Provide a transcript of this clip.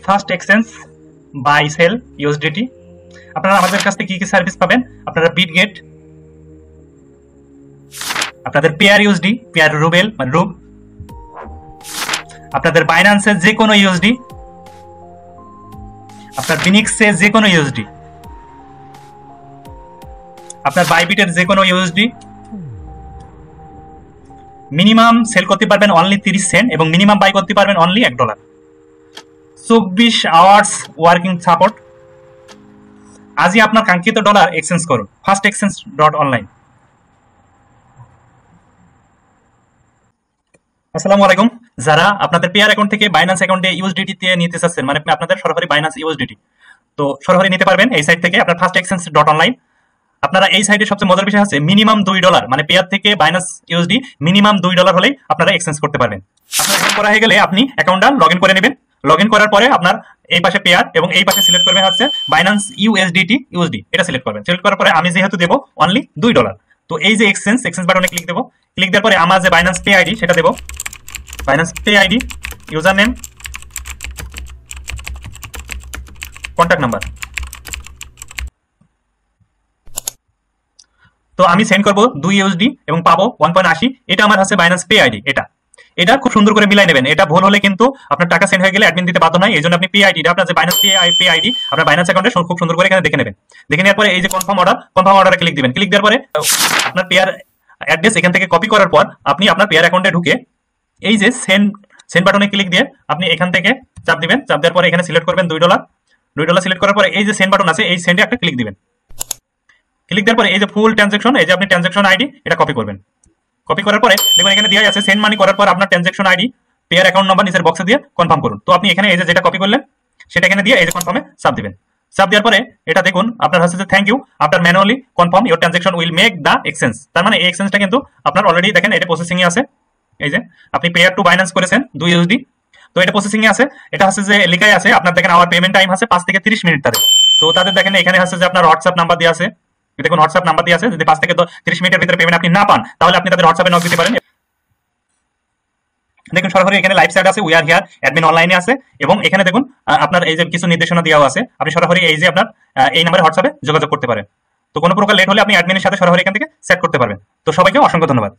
Fast exchange buy sell USDT. আপনারা আমাদের কাছ থেকে কি কি সার্ভিস পাবেন? আপনারা বিটগেট, আপনাদের পেয়ার ইউএসডি, পেয়ার রুবেল মানে রুব, আপনাদের বাইন্যান্সের যে কোনো ইউএসডি, আপনার ফিনিক্সের যে কোনো ইউএসডি, আপনার বাইবিটের যে কোনো ইউএসডি। মিনিমাম সেল করতে পারবেন অনলি 30 সেন্ট এবং মিনিমাম বাই করতে পারবেন অনলি $1। 24 hours working support. আজই আপনার কাঙ্ক্ষিত ডলার এক্সচেঞ্জ করুন fastexchange.online। আসসালামু আলাইকুম। যারা আপনাদের পেয়ার অ্যাকাউন্ট থেকে বাইন্যান্স অ্যাকাউন্টে ইউএসডিটি তে নিতে চাচ্ছেন, মানে আপনাদের সরাসরি বাইন্যান্স ইউএসডিটি, তো সরাসরি নিতে পারবেন এই সাইট থেকে, আপনার fastexchange.online। আপনারা এই সাইটে সবচেয়ে মজার বিষয় আছে মিনিমাম $2, মানে পেয়ার থেকে বাইন্যান্স ইউএসডি মিনিমাম $2 হলেই আপনারা এক্সচেঞ্জ করতে পারবেন। আপনার অ্যাকাউন্ট করা হয়ে গেলে আপনি অ্যাকাউন্টটা লগইন করে নেবেন। লগইন করার পরে আপনার এই পাশে পেয়ার এবং এই পাশে সিলেক্ট করবেন হচ্ছে বাইন্যান্স ইউএসডি, এটা সিলেক্ট করবেন। সিলেক্ট করার পরে আমি যেহেতু দেবো অনলি $2, তো এই যে এক্সচেঞ্জ বাটনে ক্লিক দেবো। ক্লিক দেওয়ার পরে আমার যে বাইন্যান্স পে আইডি সেটা দেবো, Binance pay ID, user name, contact number. তো আমি সেন্ড করবো 2 ইউএসডি এবং পাবো 1.80। এটা আমার হচ্ছে বাইন্যান্স পে আইডি। এটা খুব সুন্দর করে মিলাই নেবেন। এটা ভুল হলে কিন্তু আপনার টাকা সেন্ড হয়ে গেলে অ্যাডমিন দিতে বাধ্য নয়। এই জন্য আপনি পে আইডিটা, আপনার যে বাইন্যান্স পে আইডি আপনার বাইন্যান্স অ্যাকাউন্টে খুব সুন্দর করে এখানে দেখে নেবেন। দেখে নেওয়ার পরে এই যে কনফার্ম অর্ডারে ক্লিক দিবেন। ক্লিক দেওয়ার পরে আপনার পেয়ার অ্যাড্রেস এখান থেকে কপি করার পর আপনি আপনার পেয়ার অ্যাকাউন্টে ঢুকে এই যে সেন্ড বাটনে ক্লিক দিয়ে আপনি এখান থেকে চাপ দিবেন। চাপ দেওয়ার পরে এখানে সিলেক্ট করবেন $2 সিলেক্ট করার পরে এই যে সেন্ড বাটন আছে এই সেন্ডে একটা ক্লিক দিবেন। ক্লিক দেওয়ার পরে এই যে ফুল ট্রানজাকশন, এই যে আপনি ট্রানজাকশন আইডি এটা কপি করবেন। কপি করার পরে দেখবেন এখানে দেওয়া আছে সেন্ড মানি করার পর আপনার transaction ID, pair account number নিচের বক্সে দিয়ে কনফার্ম করুন। তো আপনি এখানে এই যে যেটা কপি করলেন সেটা এখানে দিয়ে এই যে কনফার্মে চাপ দিবেন। চাপ দেওয়ার পরে এটা দেখুন আপনার হচ্ছে যে thank you after manually confirm your transaction will make the exchange. তার মানে এই এক্সচেঞ্জটা কিন্তু আপনার অলরেডি দেখেন এটা প্রসেসিং এ আছে। এই যে আপনি পেয়ার টু বাইন্যান্স করেছেন 2 ইউএসডি, তো এটা প্রসেসিং এ আছে। এটা হচ্ছে যে লেখাই আছে আপনার দেখেন আওয়ার পেমেন্ট টাইম আছে 5 থেকে 30 মিনিট তাদের। তো তাদের দেখেন এখানে হচ্ছে যে আপনার হোয়াটসঅ্যাপ নাম্বার দেওয়া আছে। দেখুন হোয়াটসঅ্যাপ নাম্বার দিয়ে আছে। যদি 5 থেকে 30 মিনিটের ভিতরে পেমেন্ট আপনি না পান তাহলে আপনি তাদের হোয়াটসঅ্যাপে নক দিতে পারেন। দেখুন সরাসরি এখানে লাইভ চ্যাট আছে, উই আর হিয়ার, অ্যাডমিন অনলাইনে আছে এবং এখানে দেখুন আপনার এই যে কিছু নির্দেশনা দেওয়া আছে। আপনি সরাসরি এই যে আপনার এই নম্বরে হোয়াটসঅ্যাপে যোগাযোগ করতে পারেন। তো কোনো প্রকার লেট হলে আপনি অ্যাডমিনের সাথে সরাসরি এখান থেকে সেট করতে পারবেন। তো সবাইকে অসংখ্য ধন্যবাদ।